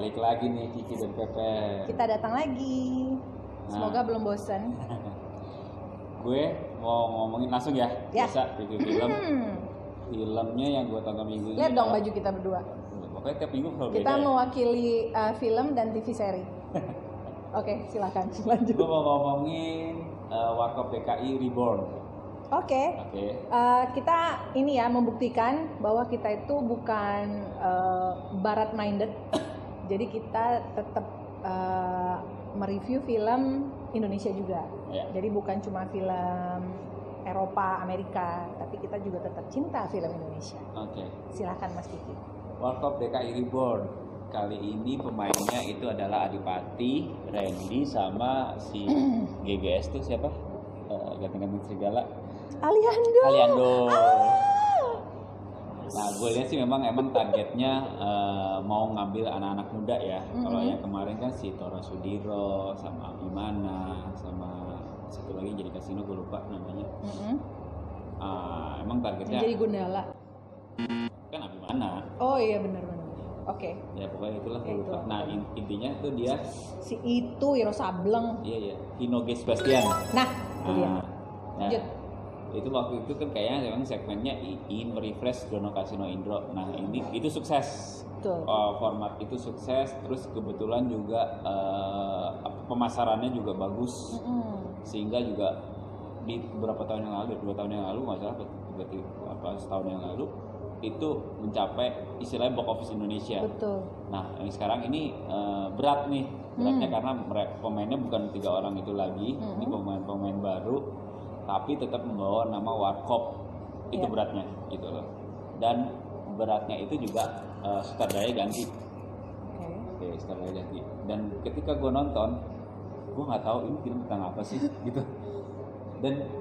Balik lagi nih Kiki dan Pepe. Kita datang lagi. Semoga belum bosan. Gue mau ngomongin langsung ya. Biasa review film. Filmnya yang gue tonton minggu ini. Lihat dong baju kita berdua. Pokoknya tiap minggu selalu kita beda. mewakili film dan TV seri. Oke, silakan lanjut. Gue mau ngomongin Warkop DKI Reborn. Oke. Kita ini ya membuktikan bahwa kita itu bukan barat minded. Jadi kita tetap mereview film Indonesia juga. Ya. Jadi bukan cuma film Eropa, Amerika, tapi kita juga tetap cinta film Indonesia. Oke. Silakan Mas Kiki. Warkop DKI Reborn. Kali ini pemainnya itu adalah Adipati, Randy, sama si GGS tuh siapa? Ganteng-ganteng serigala. Aliando. Nah, gue lihat sih emang targetnya mau ngambil anak-anak muda ya. Kalau yang kemarin kan si Tora Sudiro sama Abimana sama satu lagi jadi kasino gue lupa namanya. Emang targetnya jadi Gundala. Kan Abimana. Oh iya benar. Oke. Ya pokoknya itulah gue lupa. Itulah. Nah intinya tuh dia si itu Wiro Sableng. Iya. Inoge Sebastian. Nah, itu dia. Lanjut. Itu waktu itu kan kayaknya memang segmennya ingin merefresh Dono Kasino Indro. Nah ini itu sukses. Format itu sukses. Terus kebetulan juga pemasarannya juga bagus. Sehingga juga di beberapa tahun yang lalu, 2 tahun yang lalu nggak salah, berarti setahun yang lalu itu mencapai istilahnya box office Indonesia. Betul. Nah yang sekarang ini berat nih. Beratnya karena pemainnya bukan 3 orang itu lagi. Ini pemain-pemain baru. Tapi tetap membawa nama Warkop. Itu beratnya gitu loh. Dan beratnya itu juga sutradara ganti. Oke, sutradara ganti. Dan ketika gue nonton, gue nggak tahu ini film tentang apa sih gitu. Dan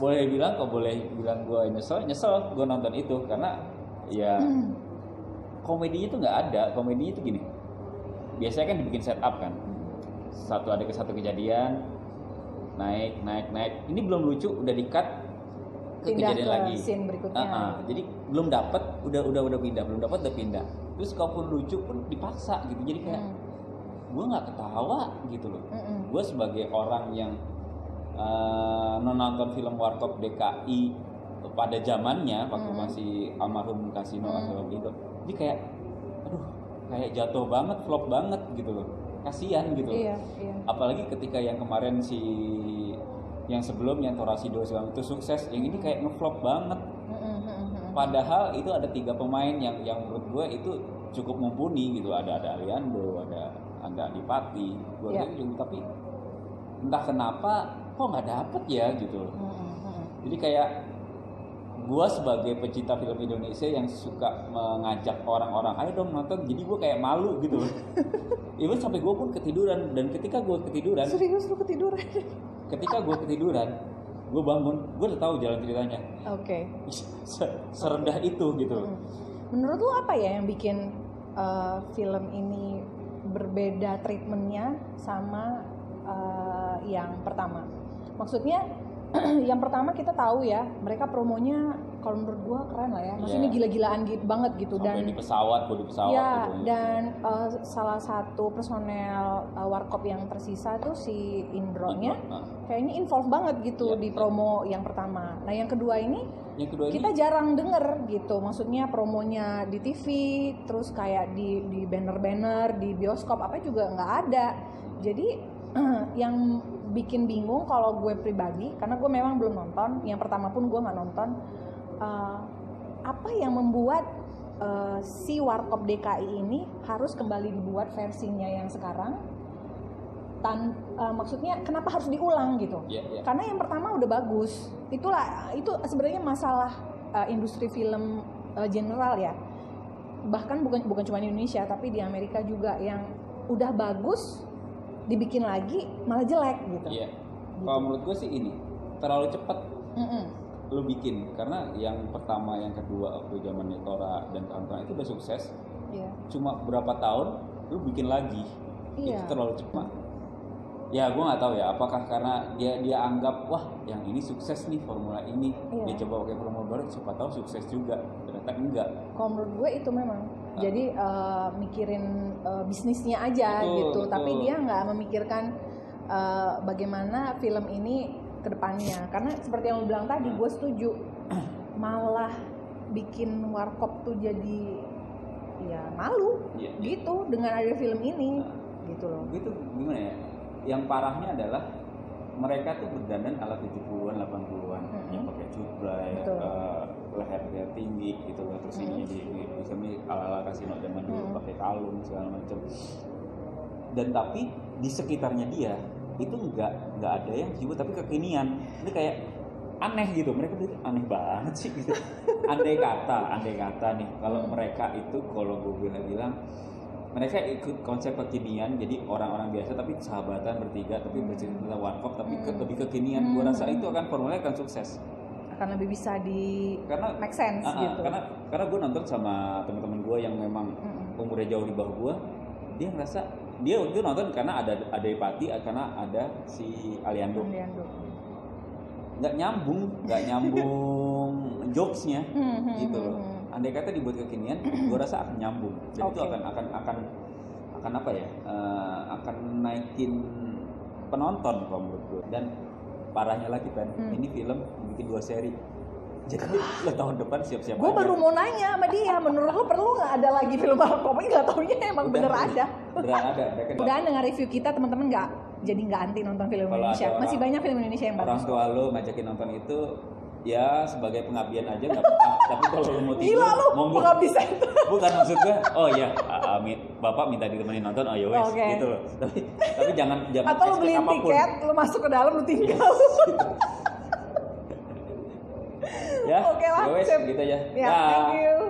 boleh bilang gue nyesel gue nonton itu karena ya komedinya tuh nggak ada. Komedinya tuh gini. Biasanya kan dibikin setup kan. Ada satu kejadian naik. Ini belum lucu udah di-cut ke kejadian lagi. Scene berikutnya. Jadi belum dapat udah pindah, belum dapat udah pindah. Terus kalaupun lucu pun dipaksa gitu. Jadi kayak gue nggak ketawa gitu loh. Gue sebagai orang yang nonton film Warkop DKI pada zamannya waktu masih almarhum Kasino Asal itu. Jadi kayak kayak jatuh banget, flop banget gitu loh. Kasian gitu. Iya. Apalagi ketika yang kemarin yang sebelumnya Tora Sudiro itu sukses, yang ini kayak ngeflop banget. Padahal itu ada 3 pemain yang menurut gue itu cukup mumpuni gitu. Ada Aliando, ada Adipati, tapi entah kenapa kok nggak dapet ya gitu. Jadi kayak gue sebagai pecinta film Indonesia yang suka mengajak orang-orang ayo dong nonton, jadi gue kayak malu gitu. Even sampai gue pun ketiduran, dan ketika gue ketiduran, serius lu ketiduran? Ketika gue ketiduran, gue bangun, gue udah tahu jalan ceritanya. Oke. Serendah itu gitu. Menurut lu apa ya yang bikin film ini berbeda treatmentnya sama yang pertama? Maksudnya yang pertama kita tahu ya, mereka promonya kalau menurut gua keren lah ya. Maksudnya gila-gilaan banget gitu. Sampai dan di pesawat ya, gitu. Dan salah satu personel Warkop yang tersisa tuh si Indro-nya kayaknya involve banget gitu di promo yang pertama. Nah, yang kedua ini kita jarang denger gitu. Maksudnya promonya di TV, terus kayak di banner-banner, di bioskop apa juga nggak ada. Jadi yang bikin bingung kalau gue pribadi, karena gue memang belum nonton, yang pertama pun gue nggak nonton, apa yang membuat si Warkop DKI ini harus kembali dibuat versinya yang sekarang, maksudnya kenapa harus diulang gitu? Karena yang pertama udah bagus. Itu sebenarnya masalah industri film general ya, bahkan bukan cuma di Indonesia tapi di Amerika juga, yang udah bagus dibikin lagi malah jelek gitu. Iya. Kalau menurut gue sih ini terlalu cepat. Lu bikin, karena yang pertama, yang kedua waktu zaman Tora dan kawan-kawan itu udah sukses. Cuma berapa tahun lu bikin lagi. Itu terlalu cepat. Ya gue nggak tahu ya, apakah karena dia anggap wah yang ini sukses nih formula ini, dia coba pakai formula baru, siapa tahu sukses juga, ternyata enggak. Kalau menurut gue itu memang, jadi mikirin bisnisnya aja gitu, tapi dia nggak memikirkan bagaimana film ini kedepannya. Karena seperti yang lo bilang tadi, gue setuju, malah bikin warkop tuh jadi ya malu gitu dengan ada film ini gitu loh. Gitu gimana ya? Yang parahnya adalah mereka tuh berdandan ala 70-an 80-an yang pakai cutbray, lehernya tinggi gitu loh, terus ini di ala kasino zaman dulu pakai kalung segala macam. Dan tapi di sekitarnya dia itu nggak ada yang hibur tapi kekinian. Ini kayak aneh gitu, mereka tuh aneh banget sih gitu. Andai kata nih kalau mereka itu, kalau gue bilang mereka ikut konsep kekinian, jadi orang-orang biasa tapi sahabatan bertiga tapi bercerita tentang warkop tapi lebih kekinian. Gue rasa itu akan formulanya akan sukses, akan lebih bisa make sense gitu. Karena gue nonton sama teman-teman gue yang memang umurnya jauh di bawah gue, dia ngerasa dia waktu itu nonton karena ada Pati, karena ada si Aliando. Nggak nyambung jokesnya gitu loh. Andai kata dibuat kekinian, gue rasa akan nyambung. Dan itu akan apa ya? Akan naikin penonton kalau menurut gue. Dan parahnya lagi kan, ini film bikin 2 seri. Jadi lo tahun depan siap-siap. Gue baru mau nanya sama dia, menurut lo perlu nggak ada lagi film warkop? Nggak taunya emang bener ada. Udah dengan review kita teman-teman nggak anti nonton film Indonesia. Masih banyak film Indonesia yang bagus. Orang tua lo ngajakin nonton itu ya sebagai pengabdian aja nggak apa-apa. Tapi kalau lo mau tidur, monggo. Bukan maksud gue. Oh ya, bapak minta ditemenin nonton, oh ya wes gitu loh. Tapi jangan atau lo beliin tiket, lo masuk ke dalam lo tinggal. Ya, oke lah, gitu aja. Ya, thank you.